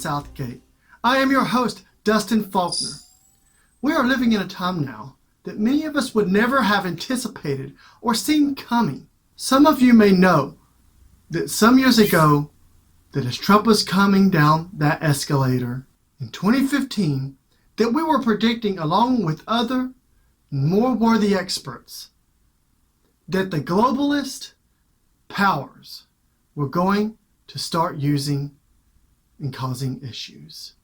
SouthGate. I am your host, Dustin Faulkner. We are living in a time now that many of us would never have anticipated or seen coming. Some of you may know that some years ago, that as Trump was coming down that escalator in 2015, that we were predicting, along with other more worthy experts, that the globalist powers were going to start using and causing issues.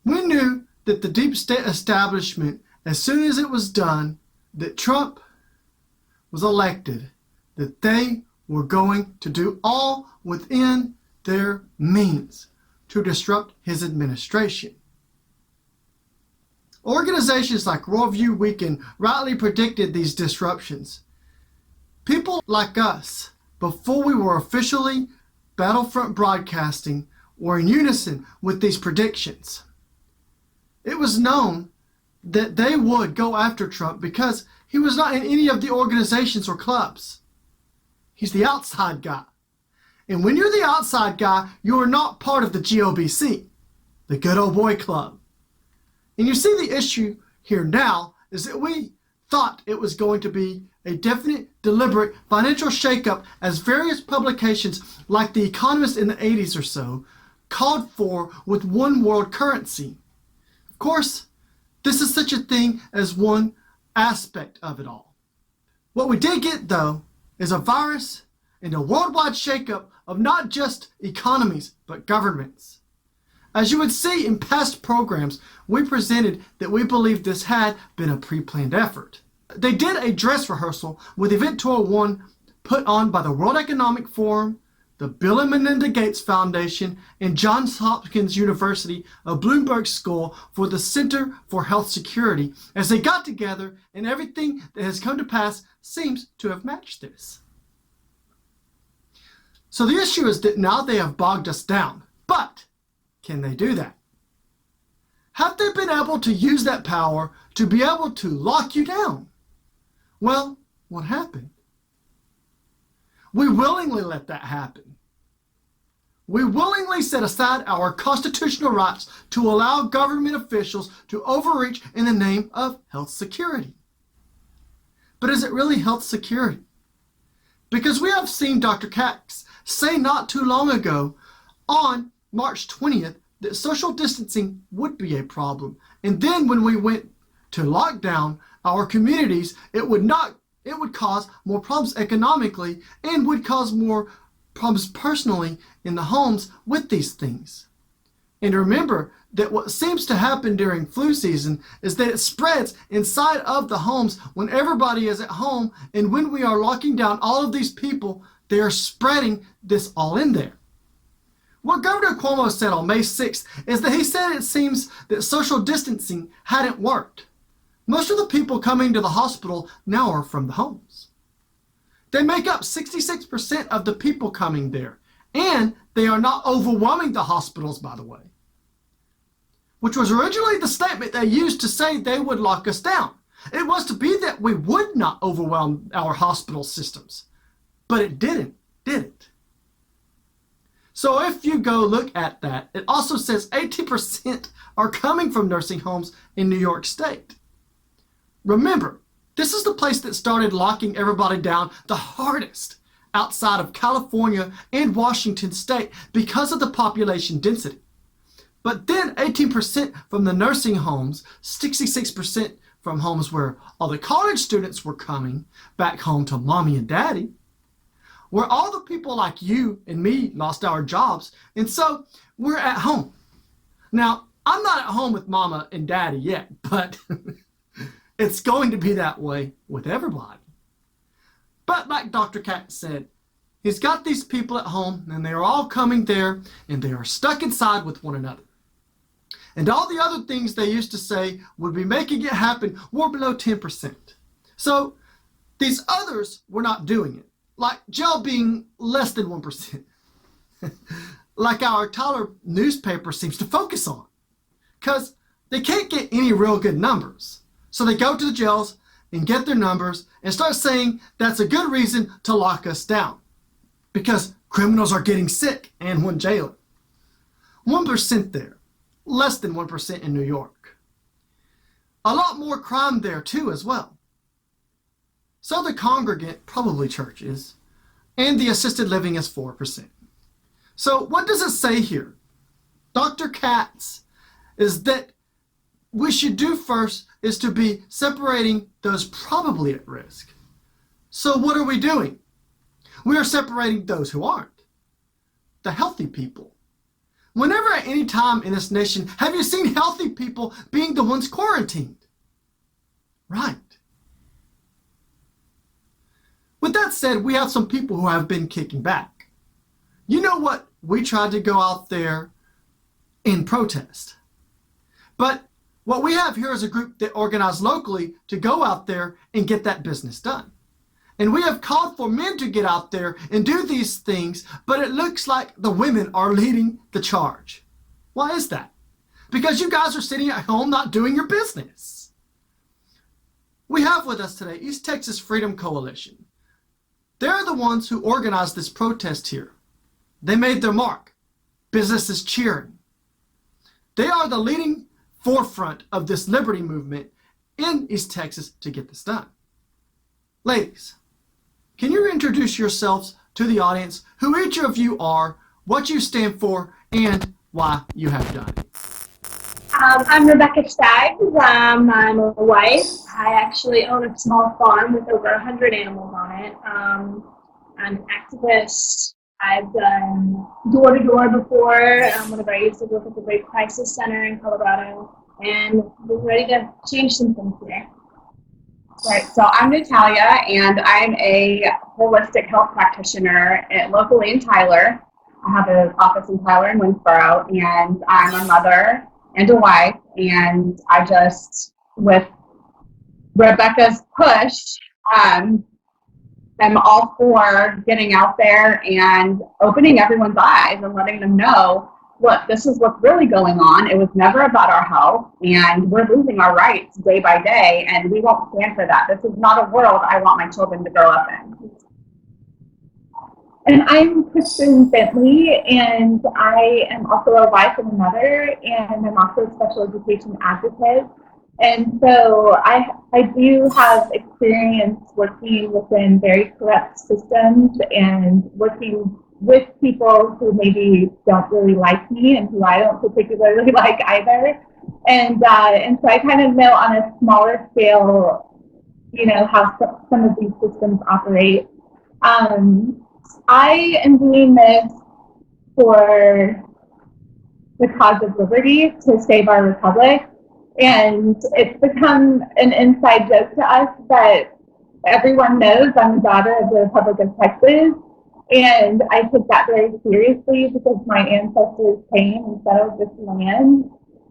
We knew that the deep state establishment, as soon as it was done, that Trump was elected, that they were going to do all within their means to disrupt his administration. Organizations like Worldview Weekend rightly predicted these disruptions. People like us, before we were officially Battlefront broadcasting, were in unison with these predictions. It was known that they would go after Trump because he was not in any of the organizations or clubs. He's the outside guy. And when you're the outside guy, you are not part of the GOBC, the good old boy club. And you see the issue here now is that we thought it was going to be a definite, deliberate financial shakeup, as various publications like The Economist in the 80s or so called for, with one world currency. Of course, this is such a thing as one aspect of it all. What we did get, though, is a virus and a worldwide shakeup of not just economies, but governments. As you would see in past programs, we presented that we believed this had been a pre-planned effort. They did a dress rehearsal with Event Tour 1 put on by the World Economic Forum, the Bill and Melinda Gates Foundation, and Johns Hopkins University of Bloomberg School for the Center for Health Security, as they got together, and everything that has come to pass seems to have matched this. So the issue is that now they have bogged us down, but can they do that? Have they been able to use that power to be able to lock you down? Well, what happened? We willingly let that happen. We willingly set aside our constitutional rights to allow government officials to overreach in the name of health security. But is it really health security? Because we have seen Dr. Katz say not too long ago on March 20th that social distancing would be a problem. And then when we went to lockdown our communities, it would cause more problems economically and would cause more problems personally in the homes with these things. And remember that what seems to happen during flu season is that it spreads inside of the homes when everybody is at home, and when we are locking down all of these people, they are spreading this all in there. What Governor Cuomo said on May 6th is that he said it seems that social distancing hadn't worked. Most of the people coming to the hospital now are from the homes. They make up 66% of the people coming there, and they are not overwhelming the hospitals, by the way, which was originally the statement they used to say they would lock us down. It was to be that we would not overwhelm our hospital systems, but it didn't, did it? So if you go look at that, it also says 80% are coming from nursing homes in New York State. Remember, this is the place that started locking everybody down the hardest outside of California and Washington State because of the population density. But then 18% from the nursing homes, 66% from homes where all the college students were coming back home to mommy and daddy, where all the people like you and me lost our jobs, and so we're at home. Now, I'm not at home with mama and daddy yet, but it's going to be that way with everybody. But like Dr. Katz said, he's got these people at home, and they are all coming there, and they are stuck inside with one another. And all the other things they used to say would be making it happen were below 10%. So these others were not doing it. Like jail being less than 1%. Like our Tyler newspaper seems to focus on. Because they can't get any real good numbers. So they go to the jails and get their numbers and start saying that's a good reason to lock us down. Because criminals are getting sick and one jailer. 1% there, less than 1% in New York. A lot more crime there too as well. So the congregate, probably churches, and the assisted living is 4%. So what does it say here? Dr. Katz is that we should do first is to be separating those probably at risk. So what are we doing? We are separating those who aren't, the healthy people. Whenever at any time in this nation have you seen healthy people being the ones quarantined? Right. With that said, we have some people who have been kicking back. You know what? We tried to go out there in protest. But what we have here is a group that organized locally to go out there and get that business done. And we have called for men to get out there and do these things, but it looks like the women are leading the charge. Why is that? Because you guys are sitting at home not doing your business. We have with us today East Texas Freedom Coalition. They're the ones who organized this protest here. They made their mark. Business is cheering. They are the leading forefront of this liberty movement in East Texas to get this done. Ladies, can you introduce yourselves to the audience, who each of you are, what you stand for, and why you have done it? I'm Rebecca Staggs. I'm a wife. I actually own a small farm with over 100 animals on it. I'm an activist. I've done door-to-door before. When I used to work at the Rape Crisis Center in Colorado, and we're ready to change some things here. Right, so I'm Natalia, and I'm a holistic health practitioner locally in Tyler. I have an office in Tyler and Winsboro, and I'm a mother and a wife, and I just, with Rebecca's push, I'm all for getting out there and opening everyone's eyes and letting them know, look, this is what's really going on. It was never about our health, and we're losing our rights day by day, and we won't stand for that. This is not a world I want my children to grow up in. And I'm Christin Bentley, and I am also a wife and a mother, and I'm also a special education advocate. And so I do have experience working within very corrupt systems and working with people who maybe don't really like me and who I don't particularly like either. And so I kind of know on a smaller scale, you know, how some of these systems operate. I am doing this for the cause of liberty, to save our republic. And it's become an inside joke to us that everyone knows I'm the daughter of the Republic of Texas. And I take that very seriously because my ancestors came and settled this land,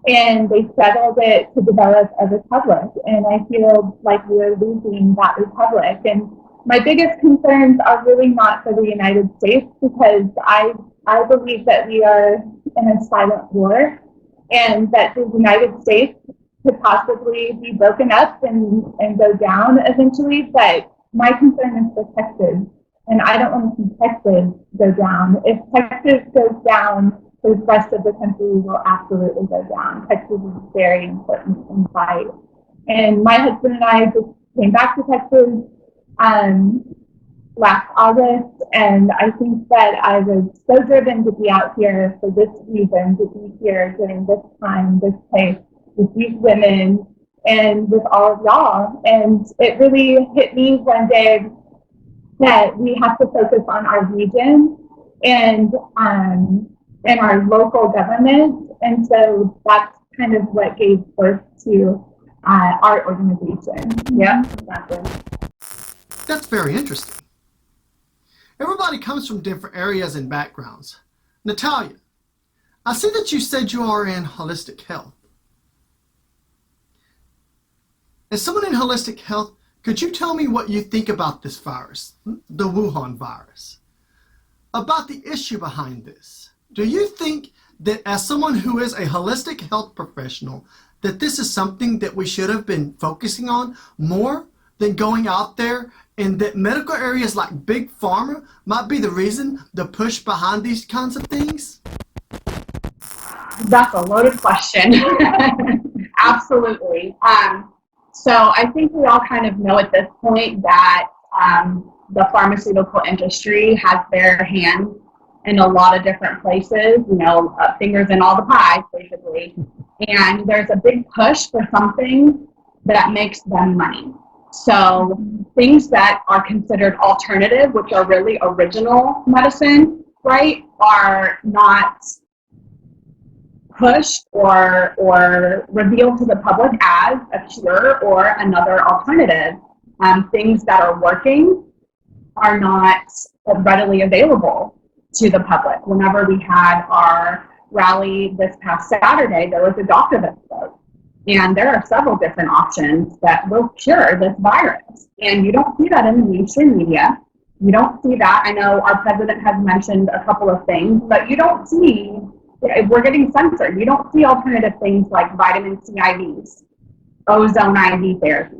and they settled it to develop a republic. And I feel like we're losing that republic. And my biggest concerns are really not for the United States, because I believe that we are in a silent war, and that the United States could possibly be broken up and go down eventually. But my concern is for Texas, and I don't want to see Texas go down. If Texas goes down, the rest of the country will absolutely go down. Texas is very important in fight. And my husband and I just came back to Texas last August, and I think that I was so driven to be out here for this reason, to be here during this time, this place, with these women, and with all of y'all. And it really hit me one day that we have to focus on our region and our local government. And so that's kind of what gave birth to our organization. Yeah, exactly. That's very interesting. Everybody comes from different areas and backgrounds. Natalia, I see that you said you are in holistic health. As someone in holistic health, could you tell me what you think about this virus, the Wuhan virus? About the issue behind this. Do you think that as someone who is a holistic health professional, that this is something that we should have been focusing on more than going out there, and that medical areas like Big Pharma might be the reason, the push behind these kinds of things? That's a loaded question. Absolutely. So I think we all kind of know at this point that the pharmaceutical industry has their hands in a lot of different places, fingers in all the pies, basically. And there's a big push for something that makes them money. So things that are considered alternative, which are really original medicine, right, are not pushed or revealed to the public as a cure or another alternative. Things that are working are not readily available to the public. Whenever we had our rally this past Saturday, there was a doctor that spoke. And there are several different options that will cure this virus. And you don't see that in the mainstream media. You don't see that. I know our president has mentioned a couple of things, but you don't see, we're getting censored. You don't see alternative things like vitamin C IVs, ozone IV therapy.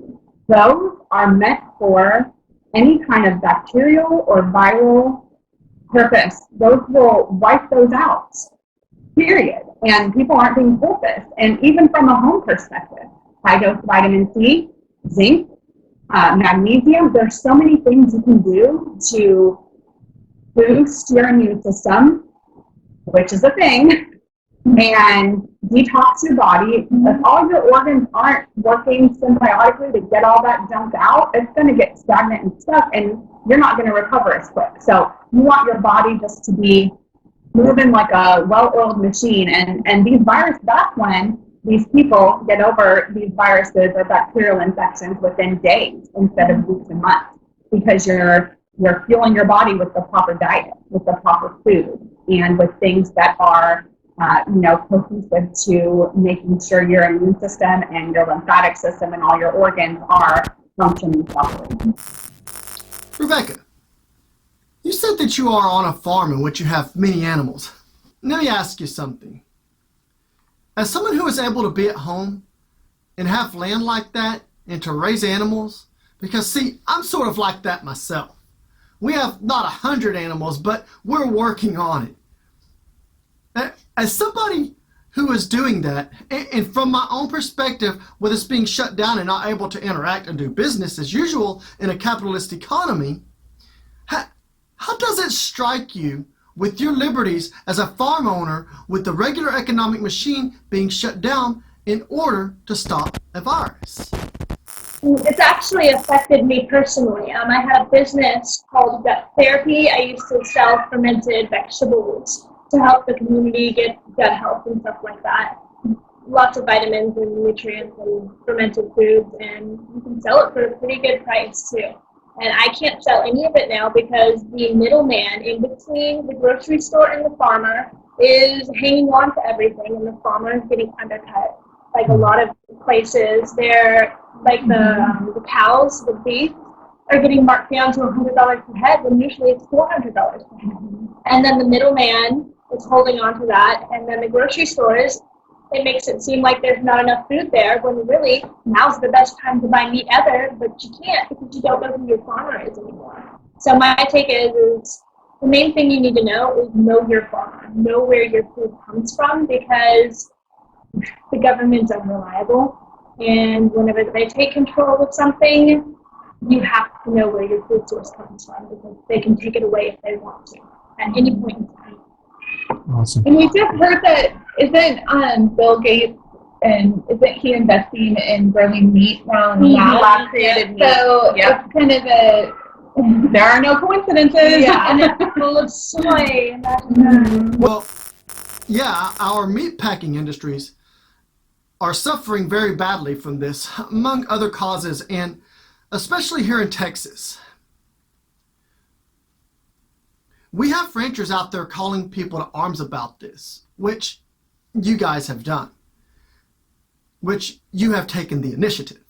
Those are meant for any kind of bacterial or viral purpose. Those will wipe those out, period. And people aren't being told this. And even from a home perspective, high dose vitamin C, zinc, magnesium, there's so many things you can do to boost your immune system, which is a thing, and detox your body. If all your organs aren't working symbiotically to get all that junk out, it's going to get stagnant and stuck, and you're not going to recover as quick. So you want your body just to be moving like a well-oiled machine. And these viruses, that's when these people get over these viruses or bacterial infections within days instead of weeks and months, because you're fueling your body with the proper diet, with the proper food, and with things that are cohesive to making sure your immune system and your lymphatic system and all your organs are functioning properly. Rebecca, you said that you are on a farm in which you have many animals. Let me ask you something. As someone who is able to be at home and have land like that and to raise animals, because see, I'm sort of like that myself. We have not 100 animals, but we're working on it. As somebody who is doing that, and from my own perspective, with us being shut down and not able to interact and do business as usual in a capitalist economy, how does it strike you with your liberties as a farm owner with the regular economic machine being shut down in order to stop a virus? It's actually affected me personally. I had a business called Gut Therapy. I used to sell fermented vegetables to help the community get gut health and stuff like that. Lots of vitamins and nutrients and fermented foods, and you can sell it for a pretty good price too. And I can't sell any of it now because the middleman in between the grocery store and the farmer is hanging on to everything, and the farmer is getting undercut. Like a lot of places, they're like the cows, the beef, are getting marked down to $100 per head when usually it's $400 per head. And then the middleman is holding on to that, and then the grocery stores, it makes it seem like there's not enough food there when really now's the best time to buy meat ever, but you can't because you don't know who your farmer is anymore. So my take is the main thing you need to know is know your farmer, know where your food comes from, because the government's unreliable, and whenever they take control of something, you have to know where your food source comes from, because they can take it away if they want to at any point in time. Awesome. And we just heard that isn't Bill Gates, and isn't he investing in growing meat from lab created meat? So Yep. it's kind of There are no coincidences. Yeah. And it's full of soy. And Well, yeah, our meatpacking industries are suffering very badly from this, among other causes, and especially here in Texas. We have ranchers out there calling people to arms about this, which you guys have done, which you have taken the initiative.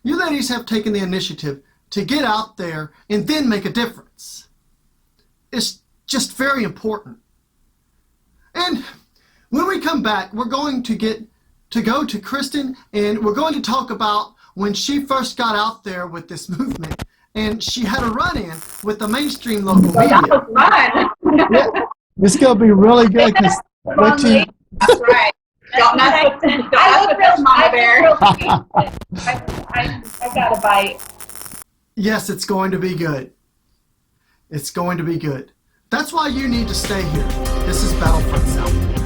You ladies have taken the initiative to get out there and then make a difference. It's just very important. And when we come back, we're going to go to Christin, and we're going to talk about when she first got out there with this movement, and she had a run-in with the mainstream local media. That was fun. This is going to be really good because That's right. Don't mess with this, Mama Bear. I got a bite. Yes, it's going to be good. It's going to be good. That's why you need to stay here. This is Battlefront SouthGate.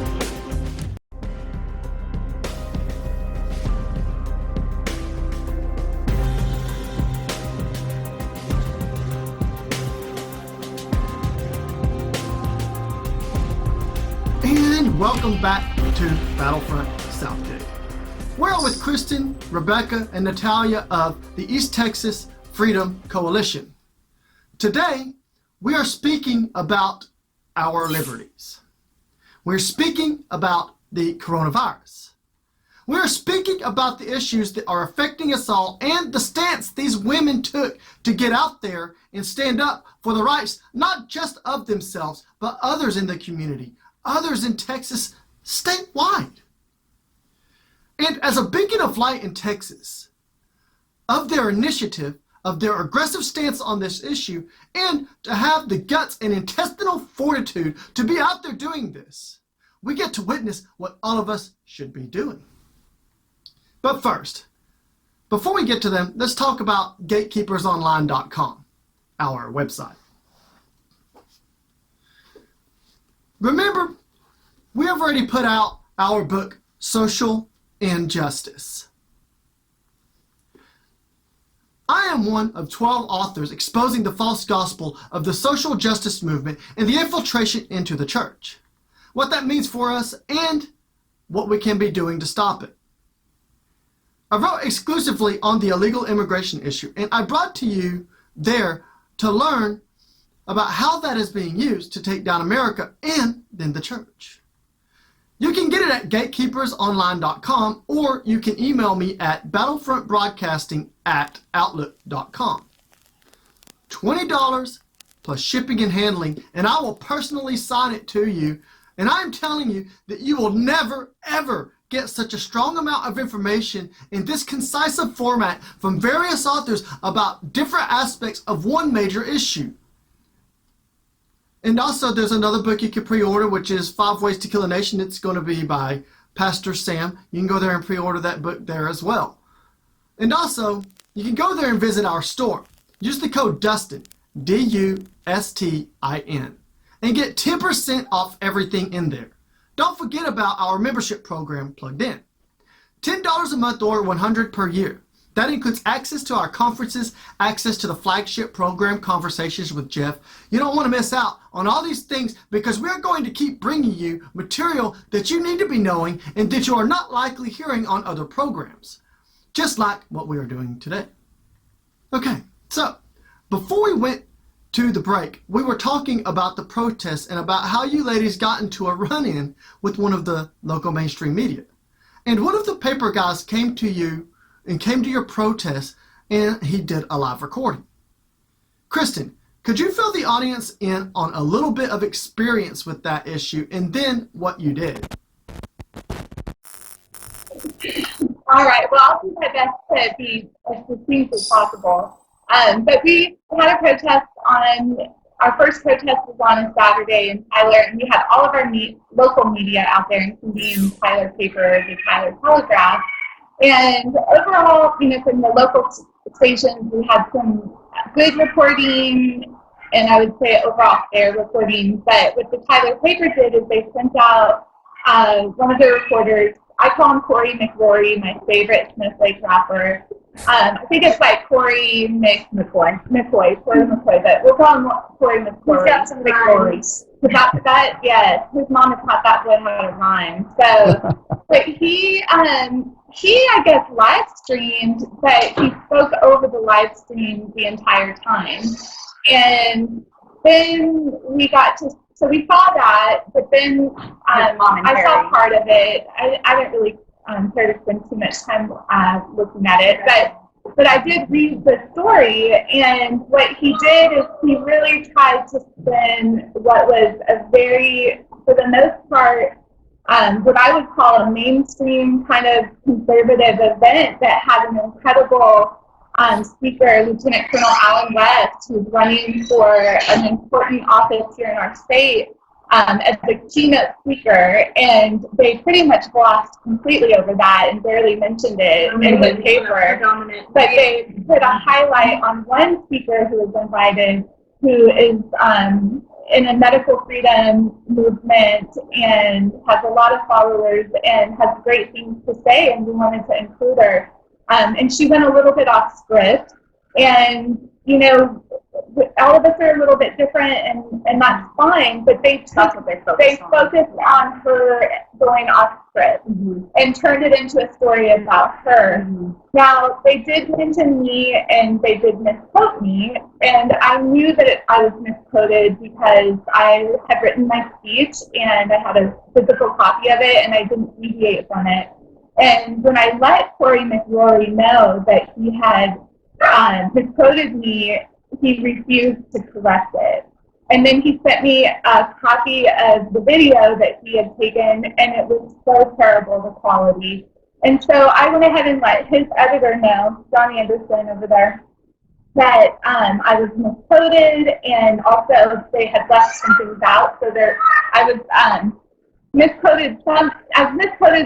And welcome back to Battlefront SouthGate. We're with Christin, Rebecca, and Natalia of the East Texas Freedom Coalition. Today, we are speaking about our liberties. We're speaking about the coronavirus. We're speaking about the issues that are affecting us all and the stance these women took to get out there and stand up for the rights, not just of themselves, but others in the community, others in Texas, statewide. And as a beacon of light in Texas, of their initiative, of their aggressive stance on this issue, and to have the guts and intestinal fortitude to be out there doing this, we get to witness what all of us should be doing. But first, before we get to them, let's talk about gatekeepersonline.com, our website. Remember, we have already put out our book, Social Injustice. I am one of 12 authors exposing the false gospel of the social justice movement and the infiltration into the church, what that means for us, and what we can be doing to stop it. I wrote exclusively on the illegal immigration issue, and I brought to you there to learn about how that is being used to take down America and then the church. You can get it at gatekeepersonline.com, or you can email me at battlefrontbroadcasting@outlook.com. $20 plus shipping and handling, and I will personally sign it to you. And I'm telling you that you will never, ever get such a strong amount of information in this concise format from various authors about different aspects of one major issue. And also, there's another book you can pre-order, which is 5 Ways to Kill a Nation. It's going to be by Pastor Sam. You can go there and pre-order that book there as well. And also, you can go there and visit our store. Use the code Dustin, D-U-S-T-I-N, and get 10% off everything in there. Don't forget about our membership program, Plugged In. $10 a month or $100 per year. That includes access to our conferences, access to the flagship program, Conversations with Jeff. You don't want to miss out on all these things, because we're going to keep bringing you material that you need to be knowing and that you are not likely hearing on other programs, just like what we are doing today. Okay, so before we went to the break, we were talking about the protests and about how you ladies got into a run-in with one of the local mainstream media. And one of the paper guys came to you and came to your protest, and he did a live recording. Christin, could you fill the audience in on a little bit of experience with that issue and then what you did? All right. Well, I'll do my best to be as succinct as possible. But we had a protest our first protest was on a Saturday in Tyler, and we had all of our local media out there, including Tyler Paper, the Tyler Telegraph. And overall, from the local stations, we had some good reporting, and I would say overall fair reporting. But what the Tyler Paper did is they sent out one of their reporters. I call him Corey McRory, my favorite Snowflake rapper. I think it's like Corey McCoy, but we'll call him Corey McCoy. He's got some rhymes. Yes, his mom has taught that boy how to rhyme. So, but he I guess live streamed, but he spoke over the live stream the entire time. And then we saw that, but then I saw part of it. I didn't really care to spend too much time looking at it, but I did read the story, and what he did is he really tried to spin what was a very, for the most part, what I would call a mainstream kind of conservative event that had an incredible speaker, Lieutenant Colonel Alan West, who's running for an important office here in our state. as a keynote speaker, and they pretty much glossed completely over that and barely mentioned it in the paper. But they put a highlight on one speaker who was invited, who is in a medical freedom movement and has a lot of followers and has great things to say, and we wanted to include her. And she went a little bit off script, and all of us are a little bit different, and that's fine, but they focused on her going off script and turned it into a story about her. Now, they did mention me, and they did misquote me, and I knew that I was misquoted because I had written my speech, and I had a physical copy of it, and I didn't deviate from it. And when I let Corey McRory know that he had misquoted me, he refused to correct it. And then he sent me a copy of the video that he had taken, and it was so terrible, the quality. And so I went ahead and let his editor know, John Anderson over there, that I was misquoted, and also they had left some things out. So I was misquoted,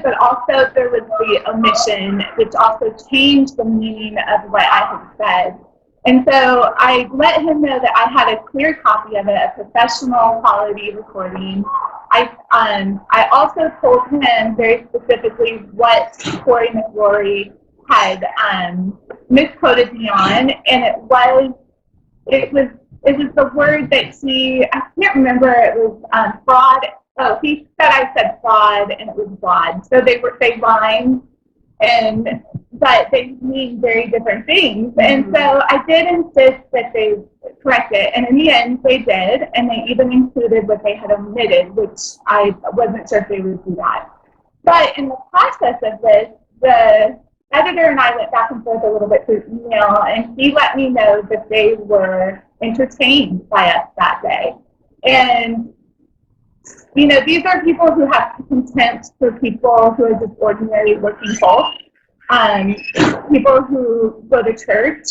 but also there was the omission, which also changed the meaning of what I had said. And so I let him know that I had a clear copy of it, a professional quality recording. I also told him very specifically what Corey McRory had misquoted me on, and it was the word that I can't remember, it was fraud. Oh, he said I said fraud, and it was broad. So they rhymed, but they mean very different things. And so I did insist that they correct it, and in the end they did, and they even included what they had omitted, which I wasn't sure if they would do that. But in the process of this, the editor and I went back and forth a little bit through email, and he let me know that they were entertained by us that day. And these are people who have contempt for people who are just ordinary working folk, people who go to church,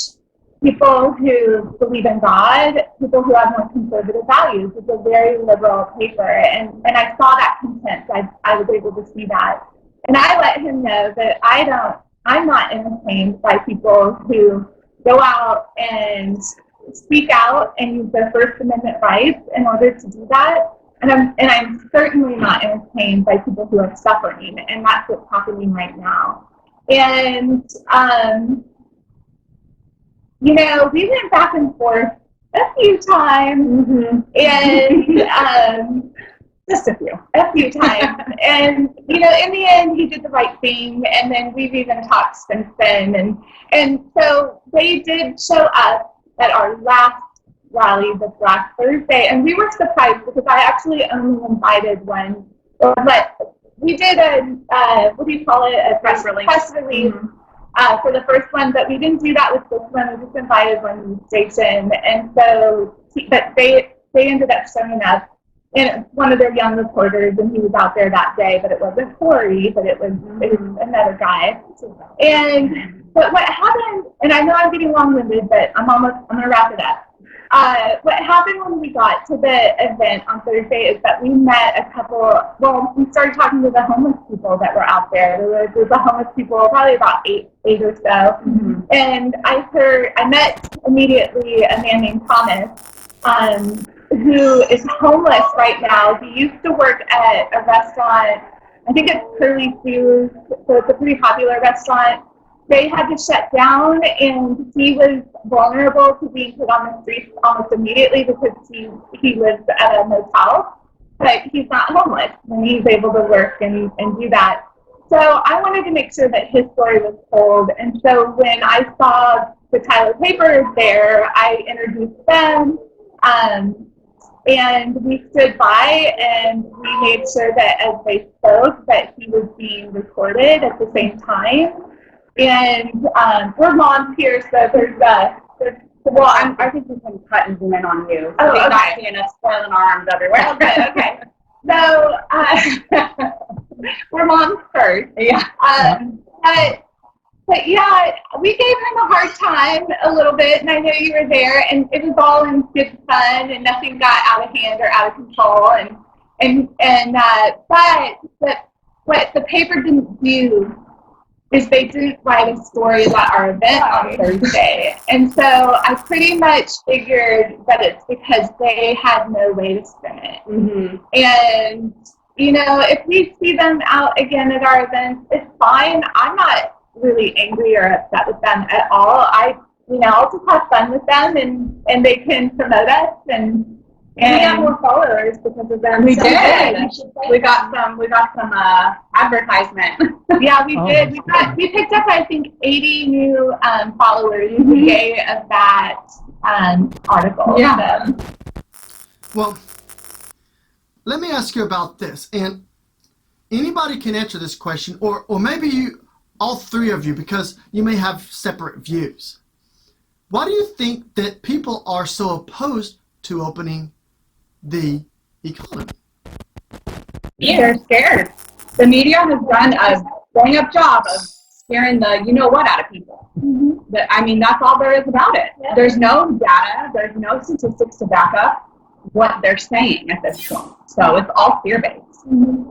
people who believe in God, people who have more conservative values. It's a very liberal paper, and I saw that contempt. I was able to see that. And I let him know that I'm not entertained by people who go out and speak out and use their First Amendment rights in order to do that. And I'm certainly not entertained by people who are suffering, and that's what's happening right now. And, we went back and forth a few times, and just a few times. And, in the end, he did the right thing, and then we've even talked since then. And so they did show up at our last rally this last Thursday, and we were surprised because I actually only invited one, we did a press release for the first one, but we didn't do that with this one. We just invited one news station, and so but they ended up showing up, and one of their young reporters, and he was out there that day, but it wasn't Corey, but it was another guy. But what happened, and I know I'm getting long-winded, but I'm gonna wrap it up. What happened when we got to the event on Thursday is that we met we started talking to the homeless people that were out there. There was a homeless people, probably about eight or so. And I met immediately a man named Thomas, who is homeless right now. He used to work at a restaurant, I think it's Curly Sue's, so it's a pretty popular restaurant. They had to shut down, and he was vulnerable to being put on the streets almost immediately because he lives at a motel, but he's not homeless, and he's able to work and do that. So I wanted to make sure that his story was told, and so when I saw the Tyler papers there, I introduced them, and we stood by, and we made sure that as they spoke that he was being recorded at the same time. And we're moms here, so I think we can cut and zoom in on you. Oh, okay. Not seeing us spoiling our arms everywhere. Okay. So we're moms first. Yeah. But yeah, we gave him a hard time a little bit, and I know you were there, and it was all in good fun, and nothing got out of hand or out of control. But what the paper didn't do is they didn't write a story about our event on Thursday. And so I pretty much figured that it's because they had no way to spin it. Mm-hmm. And, you know, if we see them out again at our events, it's fine. I'm not really angry or upset with them at all. I'll just have fun with them, and they can promote us, and we got more followers because of them. We did. We got some advertisement. Yeah, we did. We picked up, I think, 80 new followers the day of that article. Yeah. So. Well, let me ask you about this, and anybody can answer this question, or maybe you, all three of you, because you may have separate views. Why do you think that people are so opposed to opening the economy? They're scared. The media has done a going up job of scaring the you-know-what out of people. Mm-hmm. That's all there is about it. Yeah. There's no data. There's no statistics to back up what they're saying at this point. So it's all fear-based.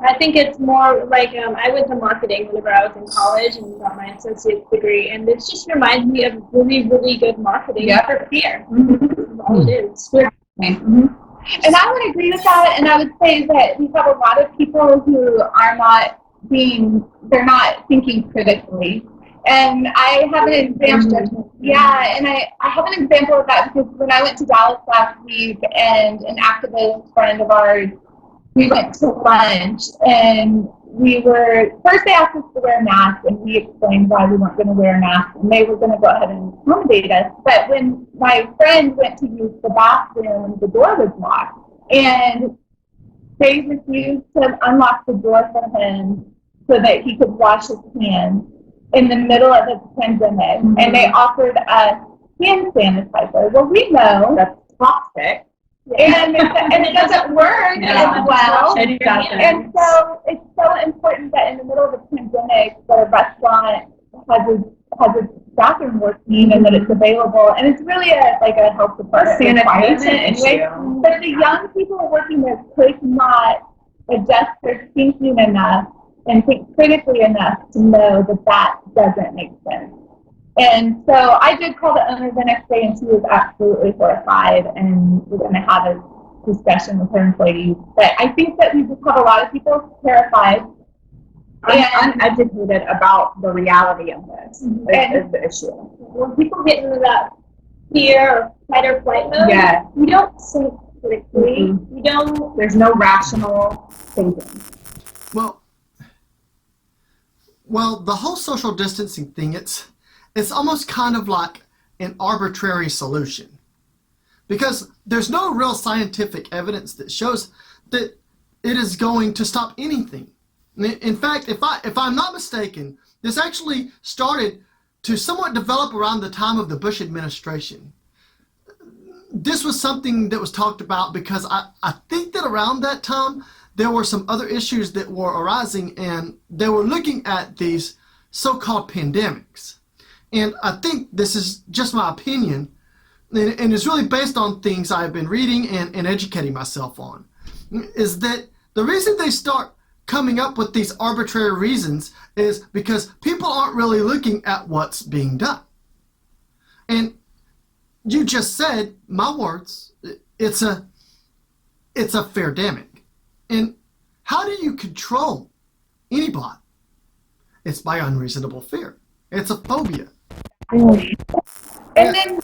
I think it's more like I went to marketing whenever I was in college and got my associate's degree, and it just reminds me of really, really good marketing for fear. That's all it is. Mm-hmm. And I would agree with that, and I would say that we have a lot of people who are they're not thinking critically. And I have an example. Yeah, and I have an example of that because when I went to Dallas last week, and an activist friend of ours, we went to lunch, and first they asked us to wear masks, and we explained why we weren't going to wear masks, and they were going to go ahead and accommodate us. But when my friend went to use the bathroom, the door was locked, and they refused to unlock the door for him so that he could wash his hands in the middle of the pandemic, and they offered us hand sanitizer. Well, we know That's toxic. and it doesn't work as well. It doesn't. And so it's so important that in the middle of the pandemic, that a restaurant has a bathroom working and that it's available. And it's really a health department requirement anyway. But the young people working there could not adjust their thinking enough and think critically enough to know that doesn't make sense. And so I did call the owner the next day, and she was absolutely horrified, and we're going to have a discussion with her employees. But I think that we just have a lot of people terrified and uneducated about the reality of this is the issue. When people get into that fear or fight or flight mode, we don't think critically. Mm-hmm. There's no rational thinking. Well, the whole social distancing thing, it's almost kind of like an arbitrary solution, because there's no real scientific evidence that shows that it is going to stop anything. In fact, if I'm not mistaken, this actually started to somewhat develop around the time of the Bush administration. This was something that was talked about because I think that around that time there were some other issues that were arising, and they were looking at these so-called pandemics. And I think this is just my opinion, and it's really based on things I've been reading and educating myself on, is that the reason they start coming up with these arbitrary reasons is because people aren't really looking at what's being done. And you just said, my words, it's a fair-demic. And how do you control anybody? It's by unreasonable fear. It's a phobia. And then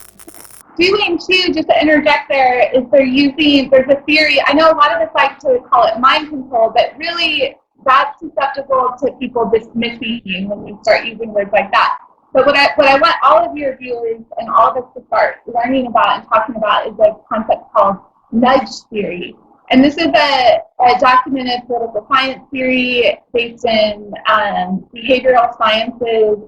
doing too, just to interject there, is there's a theory, I know a lot of us like to call it mind control, but really that's susceptible to people dismissing you when you start using words like that. But what I want all of your viewers and all of us to start learning about and talking about is a concept called nudge theory. And this is a documented political science theory based in behavioral sciences.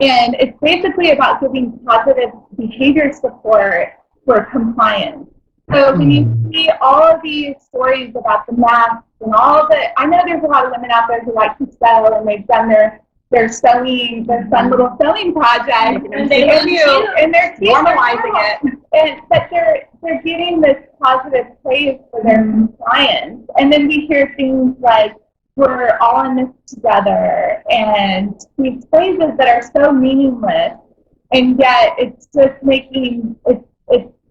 And it's basically about giving positive behavior support for compliance. So when you see all of these stories about the masks and I know there's a lot of women out there who like to sew, and they've done their sewing, their fun little sewing project, and they're cute, normalizing it. But they're getting this positive praise for their compliance. And then we hear things like, we're all in this together, and these phrases that are so meaningless, and yet it's just making, it's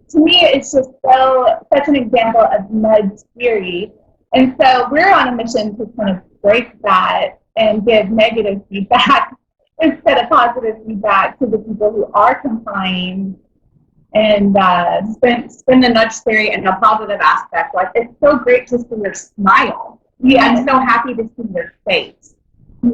to me, it's just such an example of nudge theory. And so we're on a mission to kind of break that and give negative feedback instead of positive feedback to the people who are complying. And spin the nudge theory into a positive aspect. Like, it's so great to see your smile. Yeah, I'm so happy to see your face.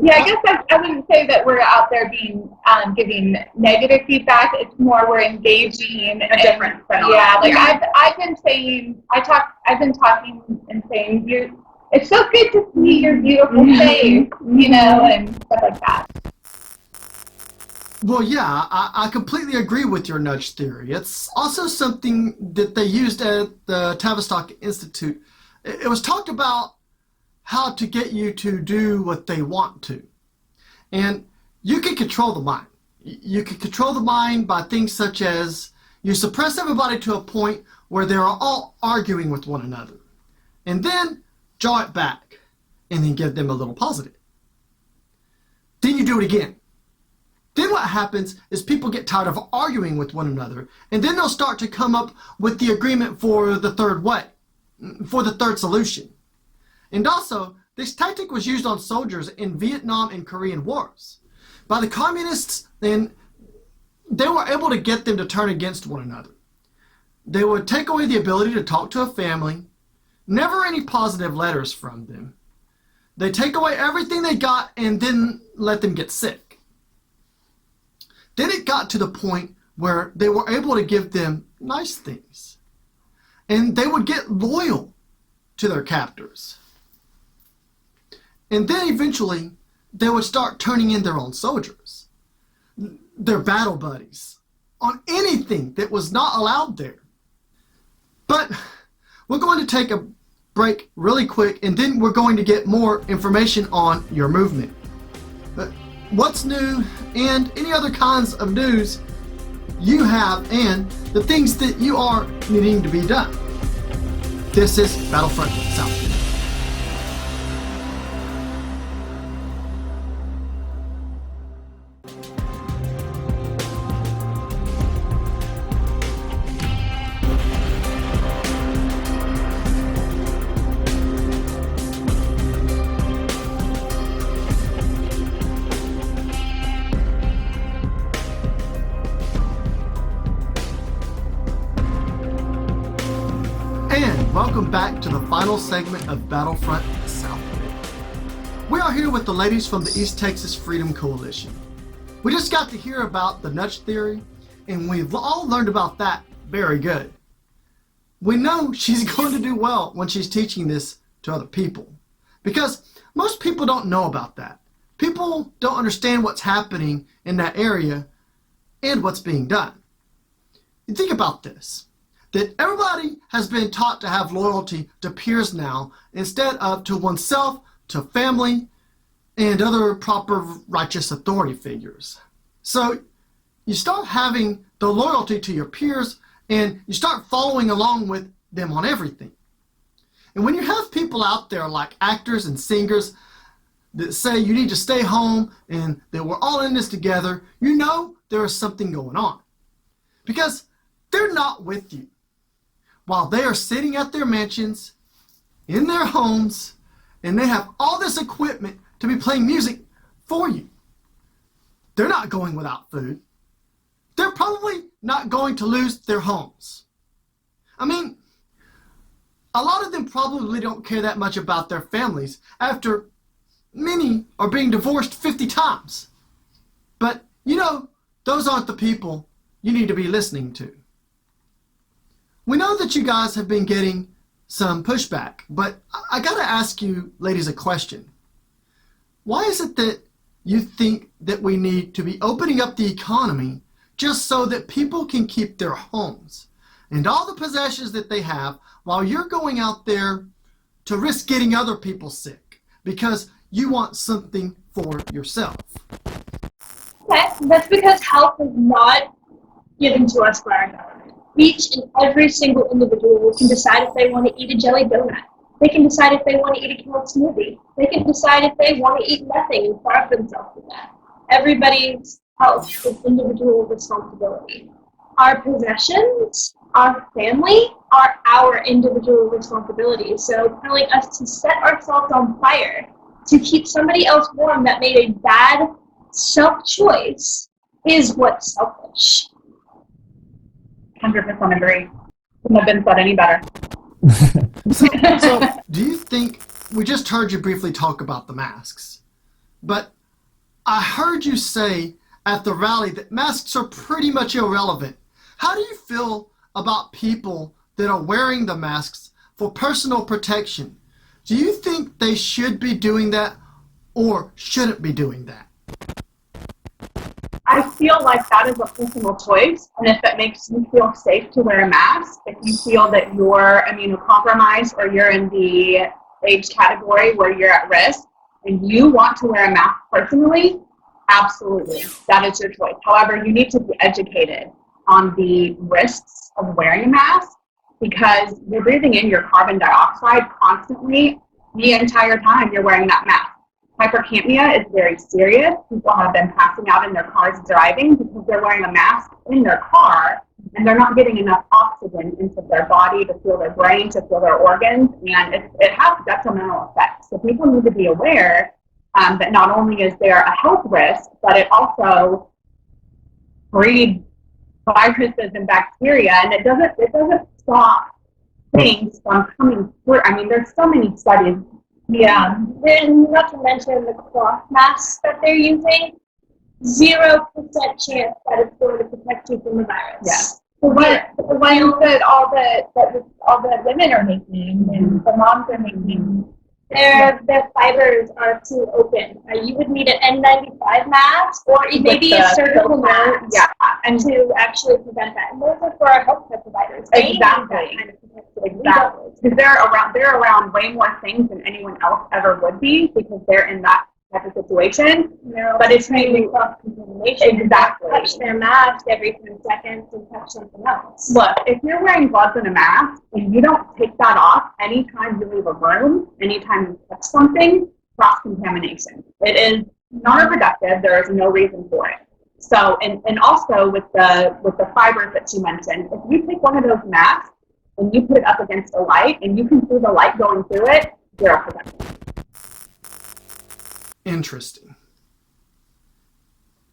Yeah, I guess I wouldn't say that we're out there being giving negative feedback. It's more we're engaging a different phenomenon. Yeah, like I've been saying, I've been talking and saying, it's so good to see your beautiful face, you know, and stuff like that. Well, yeah, I completely agree with your nudge theory. It's also something that they used at the Tavistock Institute. It was talked about how to get you to do what they want to. And you can control the mind. You can control the mind by things such as you suppress everybody to a point where they're all arguing with one another. And then draw it back and then give them a little positive. Then you do it again. Then what happens is people get tired of arguing with one another, and then they'll start to come up with the agreement for the third way, for the third solution. And also, this tactic was used on soldiers in Vietnam and Korean wars. By the communists, then they were able to get them to turn against one another. They would take away the ability to talk to a family, never any positive letters from them. They take away everything they got and then let them get sick. Then it got to the point where they were able to give them nice things. And they would get loyal to their captors. And then eventually, they would start turning in their own soldiers, their battle buddies, on anything that was not allowed there. But we're going to take a break really quick, and then we're going to get more information on your movement. But what's new and any other kinds of news you have and the things that you are needing to be done. This is Battlefront SouthGate. Welcome back to the final segment of Battlefront SouthGate. We are here with the ladies from the East Texas Freedom Coalition. We just got to hear about the nudge theory, and we've all learned about that very good. We know she's going to do well when she's teaching this to other people, because most people don't know about that. People don't understand what's happening in that area and what's being done. You think about this, that everybody has been taught to have loyalty to peers now instead of to oneself, to family, and other proper righteous authority figures. So you start having the loyalty to your peers and you start following along with them on everything. And when you have people out there like actors and singers that say you need to stay home and that we're all in this together, you know there is something going on. Because they're not with you. While they are sitting at their mansions, in their homes, and they have all this equipment to be playing music for you. They're not going without food. They're probably not going to lose their homes. I mean, a lot of them probably don't care that much about their families after many are being divorced 50 times. But, you know, those aren't the people you need to be listening to. We know that you guys have been getting some pushback, but I gotta ask you ladies a question. Why is it that you think that we need to be opening up the economy just so that people can keep their homes and all the possessions that they have while you're going out there to risk getting other people sick because you want something for yourself? That's because health is not given to us by our government. Each and every single individual can decide if they want to eat a jelly donut. They can decide if they want to eat a kale smoothie. They can decide if they want to eat nothing and starve themselves with that. Everybody's health is individual responsibility. Our possessions, our family, are our individual responsibility. So telling us to set ourselves on fire to keep somebody else warm that made a bad self-choice is what's selfish. 100% agree. Couldn't have been said any better. So, do you think, we just heard you briefly talk about the masks, but I heard you say at the rally that masks are pretty much irrelevant. How do you feel about people that are wearing the masks for personal protection? Do you think they should be doing that or shouldn't be doing that? I feel like that is a personal choice, and if it makes you feel safe to wear a mask, if you feel that you're immunocompromised or you're in the age category where you're at risk and you want to wear a mask personally, absolutely, that is your choice. However, you need to be educated on the risks of wearing a mask because you're breathing in your carbon dioxide constantly the entire time you're wearing that mask. Hypercapnia is very serious. People have been passing out in their cars driving because they're wearing a mask in their car and they're not getting enough oxygen into their body to fuel their brain, to fuel their organs, and it has detrimental effects. So people need to be aware that not only is there a health risk, but it also breeds viruses and bacteria, and it doesn't stop things from coming through. I mean, there's so many studies. Yeah, then not to mention the cloth masks that they're using, 0% chance that it's going to protect you from the virus. Yeah. The ones that all the women are making and the moms are making. Their fibers are too open. You would need an N95 mask or maybe a surgical mask to actually prevent that. And those are for our healthcare providers. They need that kind of protection. Exactly. Because they're around way more things than anyone else ever would be because they're in that type of situation. But it's mainly cross-contamination. Exactly. Touch their mask every 10 seconds and touch something else. Look, if you're wearing gloves and a mask and you don't take that off anytime you leave a room, anytime you touch something, cross-contamination. It is non-productive. There is no reason for it. So, and also with the fibers that you mentioned, if you take one of those masks and you put it up against a light and you can see the light going through it, zero protection. Interesting.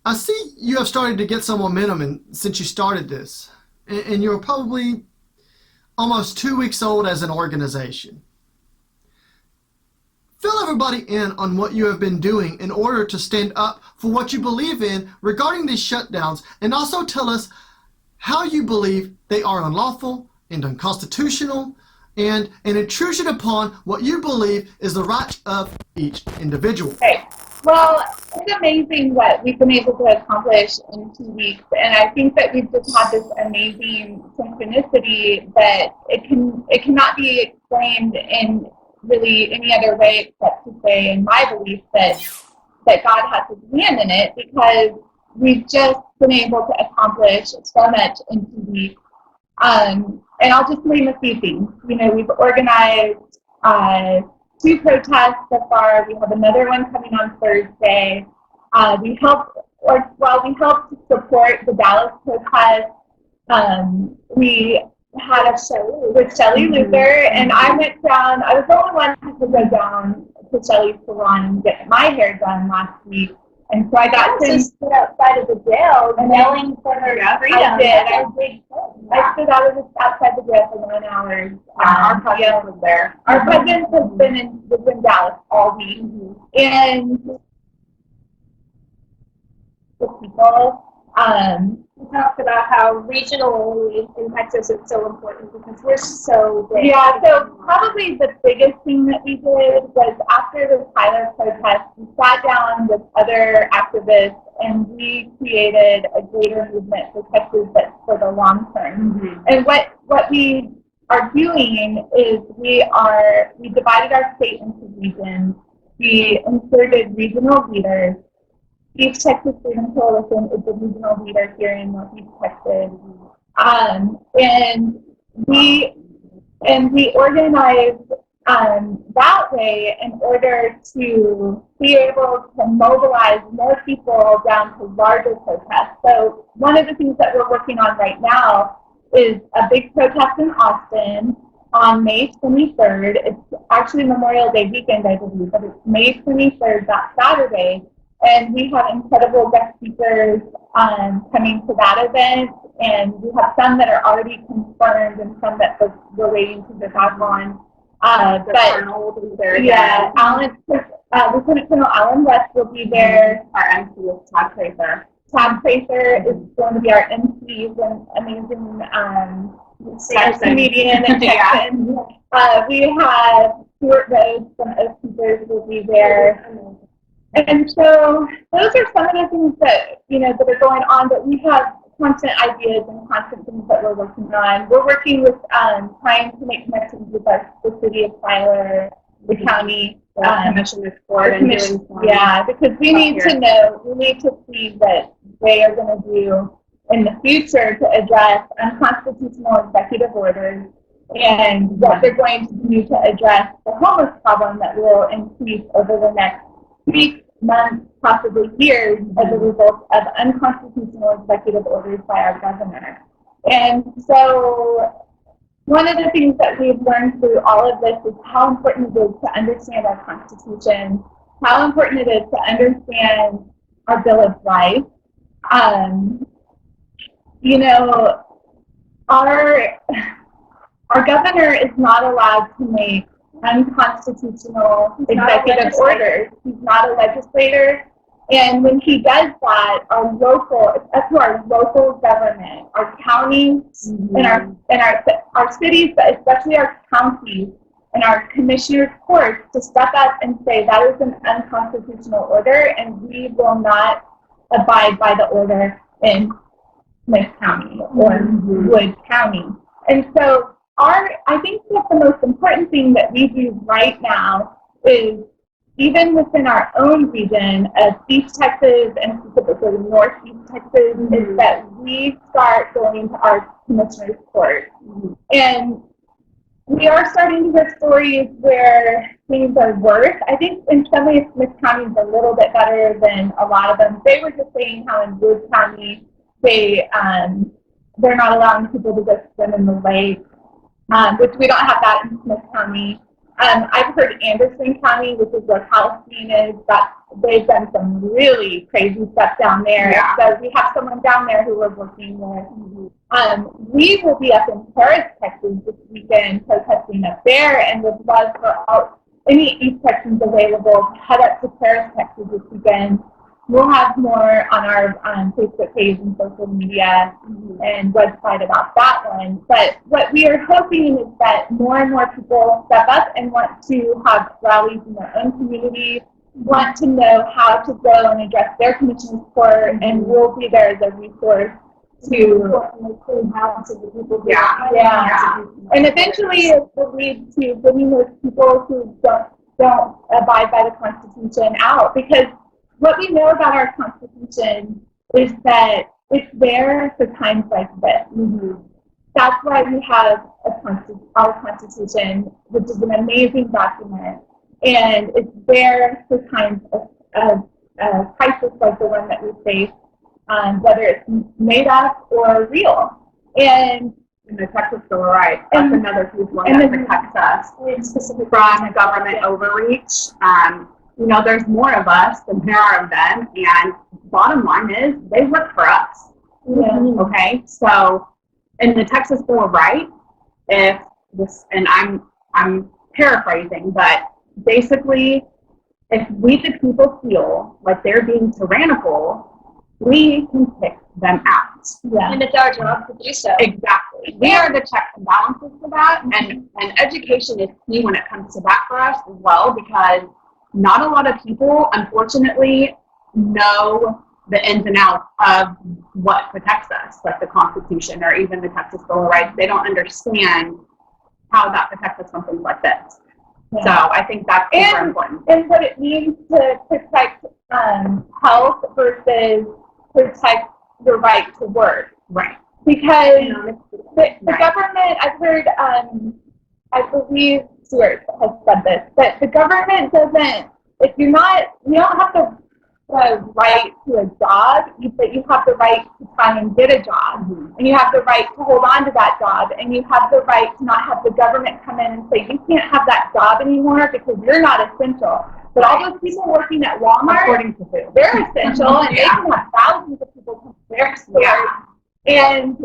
I see you have started to get some momentum since you started this, and you're probably almost 2 weeks old as an organization. Fill everybody in on what you have been doing in order to stand up for what you believe in regarding these shutdowns, and also tell us how you believe they are unlawful and unconstitutional and an intrusion upon what you believe is the right of each individual. Okay. Well, it's amazing what we've been able to accomplish in 2 weeks, and I think that we've just had this amazing synchronicity that it cannot be explained in really any other way except to say, in my belief, that God has his hand in it, because we've just been able to accomplish so much in 2 weeks. And I'll just name a few things. We've organized 2 protests so far. We have another one coming on Thursday. We helped support the Dallas protest. We had a show with Shelley Luther, and I went down. I was the only one who could go down to Shelley's salon and get my hair done last week. And so I got to sit outside of the jail yelling for her freedom. I did. I stood outside the jail for 9 hours. Our president was there. Our president was in Dallas all week. And the people, we talked about how regionally in Texas it's so important because we're so big. Yeah, so probably the biggest thing that we did was after the Tyler protest, we sat down with other activists and we created a greater movement for Texas that's for the long term. Mm-hmm. And what we are doing is we divided our state into regions. We inserted regional leaders. East Texas Freedom Coalition is the regional leader here in Northeast Texas. And we organized that way in order to be able to mobilize more people down to larger protests. So one of the things that we're working on right now is a big protest in Austin on May 23rd. It's actually Memorial Day weekend, I believe, but it's May 23rd, that Saturday. And we have incredible guest speakers coming to that event. And we have some that are already confirmed and some that we're waiting to get back on. Yeah, Lieutenant Colonel Alan West will be there. Our MC is Todd Tracer. Todd Tracer is going to be our MC. He's an amazing comedian and Texan. We have Stuart Rhodes from Oath Keepers will be there. And so those are some of the things that, that are going on, but we have constant ideas and constant things that we're working on. We're working with trying to make connections with the city of Tyler, the county, Commissioner's Court, because we need to know, we need to see what they are going to do in the future to address unconstitutional executive orders and what they're going to do to address the homeless problem that will increase over the next weeks, months, possibly years as a result of unconstitutional executive orders by our governor. And so one of the things that we've learned through all of this is how important it is to understand our Constitution, how important it is to understand our Bill of Rights. Our governor is not allowed to make unconstitutional executive orders. He's not a legislator. And when he does that, it's up to our local government, our counties, and our cities, but especially our counties and our commissioner's courts to step up and say that is an unconstitutional order, and we will not abide by the order in Smith County or Wood County. And so I think that the most important thing that we do right now is, even within our own region of East Texas and specifically Northeast Texas, is that we start going to our commissioner's court. And we are starting to hear stories where things are worse. I think in some ways Smith County is a little bit better than a lot of them. They were just saying how in Wood County they're not allowing people to go swim in the lake, which we don't have that in Smith County. I've heard Anderson County, which is where Palestine is, that they've done some really crazy stuff down there. Yeah. So we have someone down there who we're working with. We will be up in Paris, Texas this weekend protesting up there, and would love for any East Texans available to head up to Paris, Texas this weekend. We'll have more on our Facebook page and social media and website about that one. But what we are hoping is that more and more people step up and want to have rallies in their own community, want to know how to go and address their commissioner's court, and we'll be there as a resource to clean house of the people. And eventually it will lead to bringing those people who don't abide by the Constitution out, because what we know about our Constitution is that it's there for times like this. That's why we have our Constitution, which is an amazing document, and it's there for times of crisis like the one that we face, whether it's made up or real. And the Texas Bill of Rights, that's another huge one that protects us from government overreach. There's more of us than there are of them, and bottom line is they work for us. Okay, so in the Texas Bill of Rights, and I'm paraphrasing, but basically, if we the people feel like they're being tyrannical, we can kick them out. And it's our job to do so. Exactly. We are the checks and balances for that, and education is key when it comes to that for us as well, because not a lot of people, unfortunately, know the ins and outs of what protects us, like the Constitution or even the Texas Bill of Rights. They don't understand how that protects us from things like this. Yeah. So I think that's super important. And what it means to protect health versus protect the right to work. Right. because the government, I've heard, I believe Stuart has said this, but the government doesn't, if you're not, you don't have the right to a job, but you have the right to try and get a job, and you have the right to hold on to that job, and you have the right to not have the government come in and say, you can't have that job anymore because you're not essential. But all those people working at Walmart, according to who, they're essential, and they can have thousands of people come to their stores. And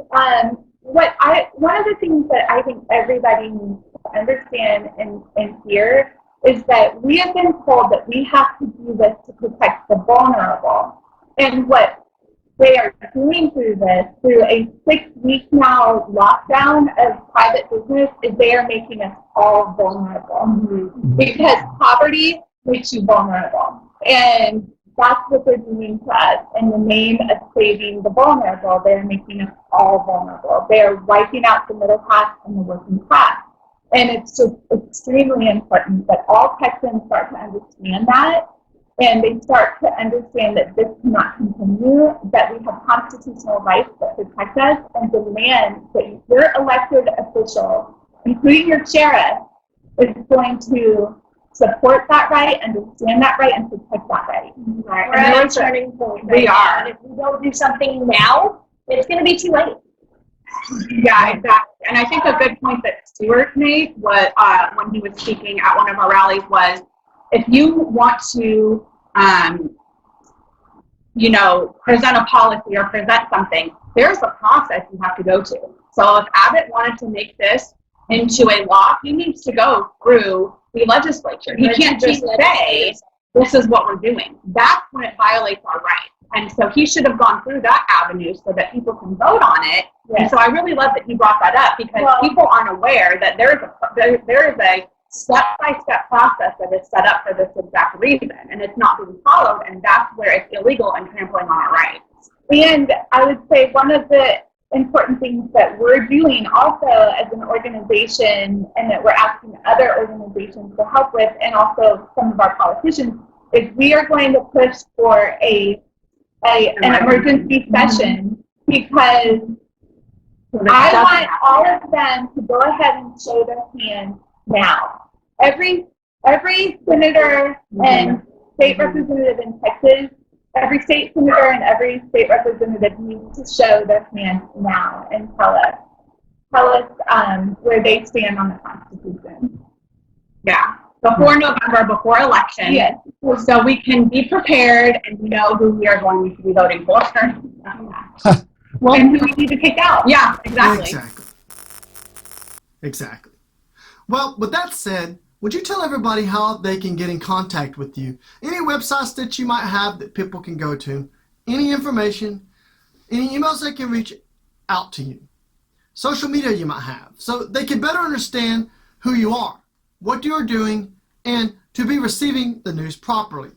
one of the things that I think everybody needs to understand and hear is that we have been told that we have to do this to protect the vulnerable. And what they are doing through this, through a 6-week now lockdown of private business, is they are making us all vulnerable. Because poverty makes you vulnerable. And that's what they're doing to us in the name of saving the vulnerable. They're making us all vulnerable. They are wiping out the middle class and the working class. And it's just extremely important that all Texans start to understand that, and they start to understand that this cannot continue, that we have constitutional rights that protect us, and demand that your elected official, including your sheriff, is going to support that right, understand that right, and protect that right. We're at a turning point. We are. And if we don't do something now, it's going to be too late. Yeah, exactly. And I think a good point that Stuart made was when he was speaking at one of our rallies was, if you want to, present a policy or present something, there's a process you have to go to. So if Abbott wanted to make this into a law, he needs to go through the legislature. He can't just say, this is what we're doing. That's when it violates our rights. And so he should have gone through that avenue so that people can vote on it. Yes. And so I really love that he brought that up, because people aren't aware that there is a step-by-step process that is set up for this exact reason, and it's not being followed, and that's where it's illegal and trampling on our rights. And I would say one of the important things that we're doing also as an organization, and that we're asking other organizations to help with, and also some of our politicians, is we are going to push for an emergency session, because I want all of them to go ahead and show their hand now. Every senator and state representative in Texas, every state senator and every state representative needs to show their hand now and tell us where they stand on the Constitution. Yeah, before November, before election. Yes. So we can be prepared and know who we are going to be voting for. Well, and who we need to kick out. Yeah, exactly. Exactly. Well, with that said, would you tell everybody how they can get in contact with you? Any websites that you might have that people can go to, any information, any emails they can reach out to you, social media you might have, so they can better understand who you are, what you're doing, and to be receiving the news properly.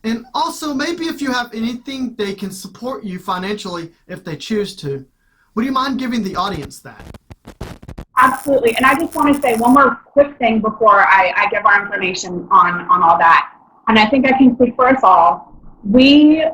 And also, maybe if you have anything they can support you financially if they choose to. Would you mind giving the audience that? Absolutely. And I just want to say one more quick thing before I give our information on all that. And I think I can speak for us all. We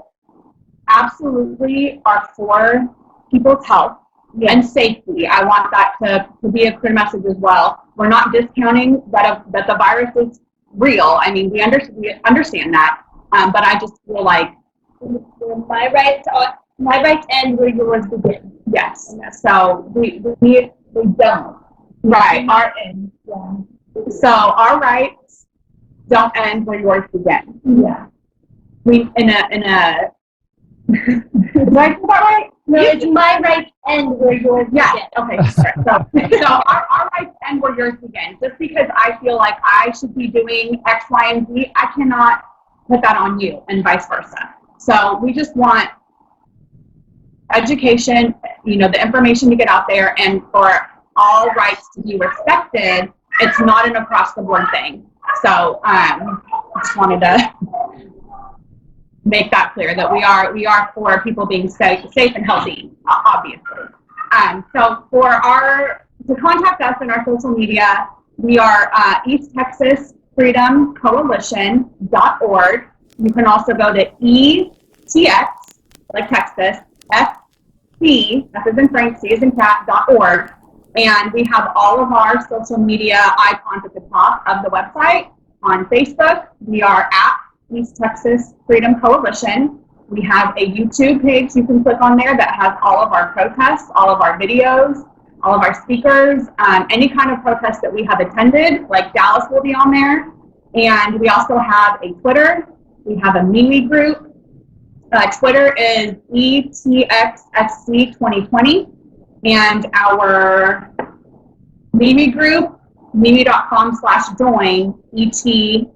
absolutely are for people's health and safety. I want that to be a clear message as well. We're not discounting that the virus is real. I mean, we understand that. But I just feel like my rights end where yours begin. Yes. So we don't. Right. Our end. Yeah. So our rights don't end where yours begin. Yeah. We in a. Did I get that right? No, it's my rights end where yours begin. Yeah. Okay. So our rights end where yours begin. Just because I feel like I should be doing X, Y, and Z, I cannot put that on you, and vice versa. So we just want education, the information to get out there, and for all rights to be respected. It's not an across the board thing. So just wanted to make that clear that we are for people being safe and healthy, obviously. So to contact us in our social media, we are East Texas Freedom Coalition.org. You can also go to ETX, like Texas, C, as in Frank, C as in cat.org. And we have all of our social media icons at the top of the website. On Facebook, we are at East Texas Freedom Coalition. We have a YouTube page you can click on there that has all of our protests, all of our videos, all of our speakers, any kind of protest that we have attended, like Dallas will be on there. And we also have a Twitter. We have a Mimi group. Twitter is ETXFC 2020. And our Mimi group, mimi.com/join ETXFC.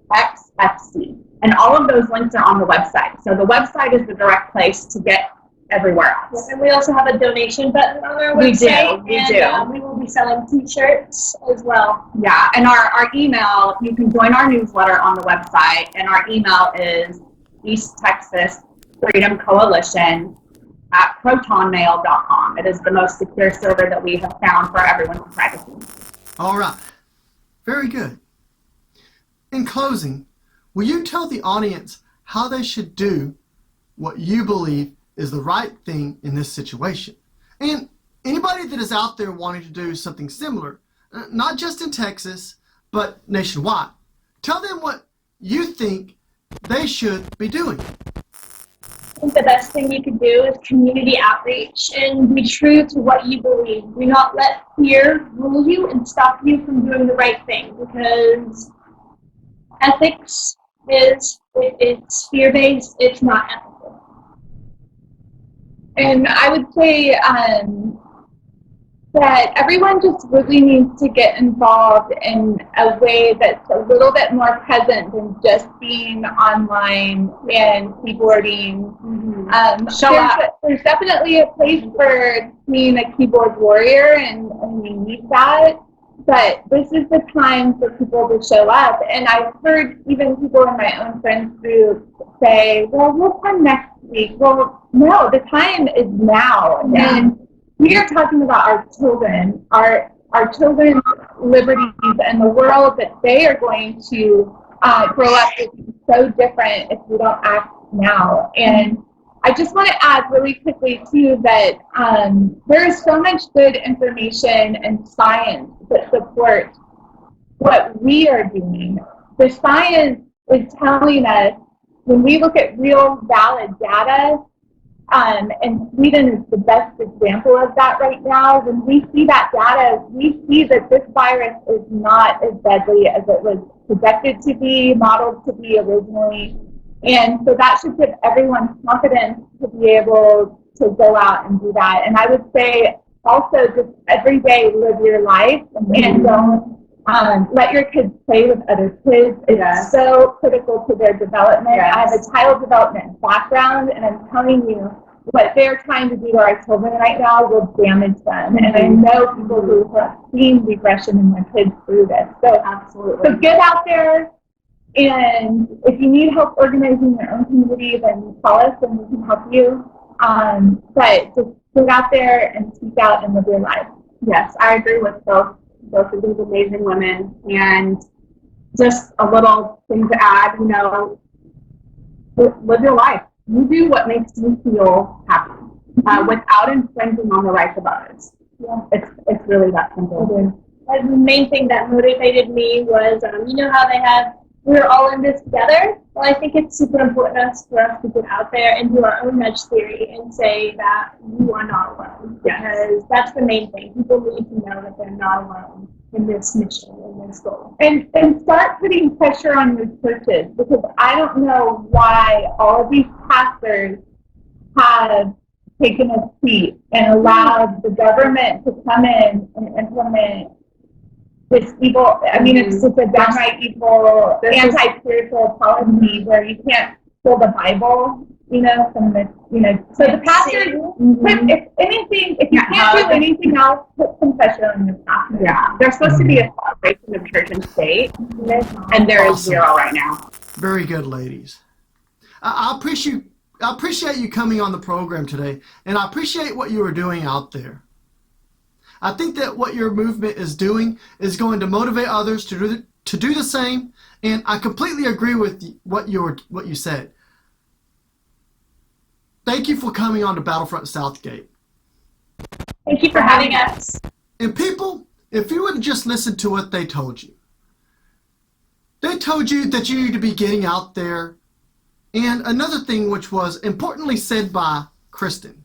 And all of those links are on the website. So the website is the direct place to get everywhere else. And we also have a donation button on our website. We do. We will be selling t-shirts as well. Yeah, and our email, you can join our newsletter on the website, and our email is East Texas Freedom Coalition at protonmail.com. It is the most secure server that we have found for everyone's privacy. All right. Very good. In closing, will you tell the audience how they should do what you believe is the right thing in this situation? And anybody that is out there wanting to do something similar, not just in Texas, but nationwide, tell them what you think they should be doing. I think the best thing you can do is community outreach and be true to what you believe. Do not let fear rule you and stop you from doing the right thing, because ethics it's fear-based, it's not ethical. And I would say that everyone just really needs to get involved in a way that's a little bit more present than just being online and keyboarding. There's definitely a place for being a keyboard warrior, and we need that. But this is the time for people to show up. And I've heard even people in my own friends group say, well, we'll come next week. Well, no, the time is now. Yeah. And we are talking about our children, our children's liberties, and the world that they are going to grow up to be so different if we don't act now. And I just want to add really quickly, too, that there is so much good information and science that supports what we are doing. The science is telling us, when we look at real valid data, and Sweden is the best example of that right now. When we see that data, we see that this virus is not as deadly as it was projected to be, modeled to be originally. And so that should give everyone confidence to be able to go out and do that. And I would say also just every day live your life and don't let your kids play with other kids. It's so critical to their development. I have a child development background, and I'm telling you, what they're trying to do to our children right now will damage them. And I know people who have seen regression in their kids through this. So, absolutely. So get out there, and if you need help organizing your own community, then call us and we can help you. But just get out there and speak out and live your life. Yes, I agree with both of these amazing women. And just a little thing to add, live your life. You do what makes you feel happy without infringing on the rights of others. Yeah. It's really that simple. The main thing that motivated me was, how they have, we're all in this together. Well, I think it's super important for us to get out there and do our own nudge theory and say that you are not alone. Because that's the main thing. People need to know that they're not alone in this mission, in this goal. And start putting pressure on your churches, because I don't know why all of these pastors have taken a seat and allowed the government to come in and implement this evil, it's just a downright evil, anti-spiritual policy where you can't pull the Bible, from the, so the pastors, if you can't do anything else, put some pressure on your pastor. Yeah, there's supposed to be a separation of church and state, and there is zero right now. Very good, ladies. I appreciate you coming on the program today, and I appreciate what you are doing out there. I think that what your movement is doing is going to motivate others to do the same, and I completely agree with what you said. Thank you for coming on to Battlefront Southgate. Thank you for having us. And people, if you would just listen to what they told you. They told you that you need to be getting out there. And another thing which was importantly said by Christin.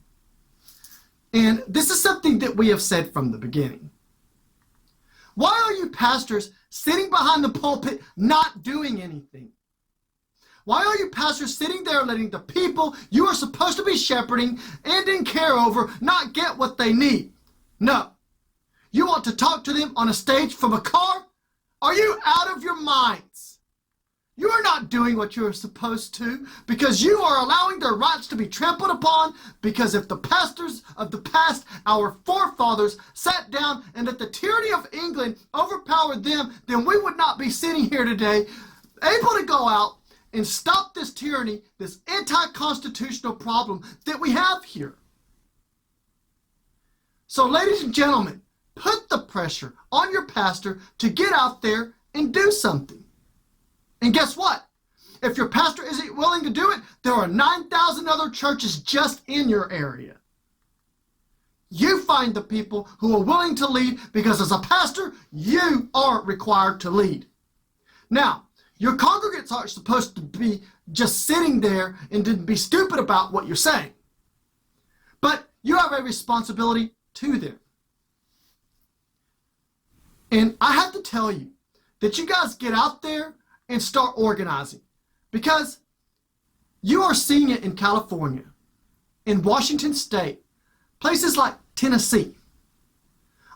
And this is something that we have said from the beginning. Why are you pastors sitting behind the pulpit not doing anything? Why are you pastors sitting there letting the people you are supposed to be shepherding and in care over not get what they need? No. You want to talk to them on a stage from a car? Are you out of your minds? You are not doing what you are supposed to because you are allowing their rights to be trampled upon, because if the pastors of the past, our forefathers, sat down and let the tyranny of England overpower them, then we would not be sitting here today able to go out and stop this tyranny, this anti-constitutional problem that we have here. So ladies and gentlemen, put the pressure on your pastor to get out there and do something. And guess what? If your pastor isn't willing to do it, there are 9,000 other churches just in your area. You find the people who are willing to lead, because as a pastor, you are required to lead. Now, your congregants aren't supposed to be just sitting there and to be stupid about what you're saying. But you have a responsibility to them. And I have to tell you that you guys get out there and start organizing, because you are seeing it in California, in Washington State, places like Tennessee.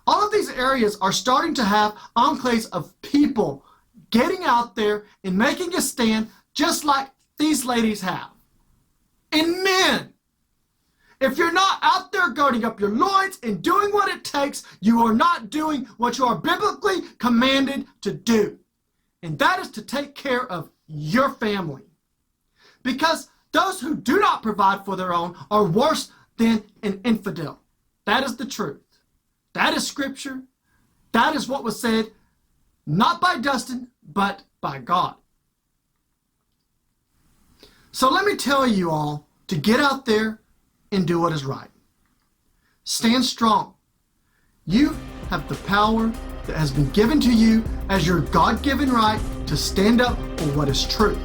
All of these areas are starting to have enclaves of people getting out there and making a stand just like these ladies have. And men, if you're not out there girding up your loins and doing what it takes, you are not doing what you are biblically commanded to do. And that is to take care of your family. Because those who do not provide for their own are worse than an infidel. That is the truth. That is scripture. That is what was said, not by Dustin, but by God. So let me tell you all to get out there and do what is right. Stand strong. You have the power that has been given to you as your God-given right to stand up for what is true.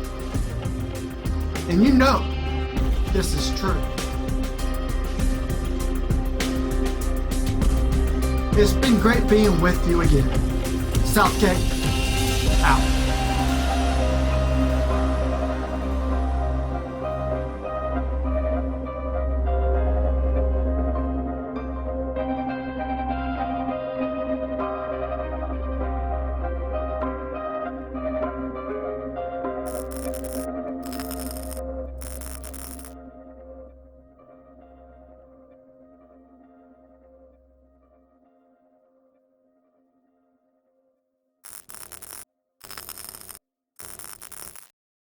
And you know this is true. It's been great being with you again. SouthGate, out.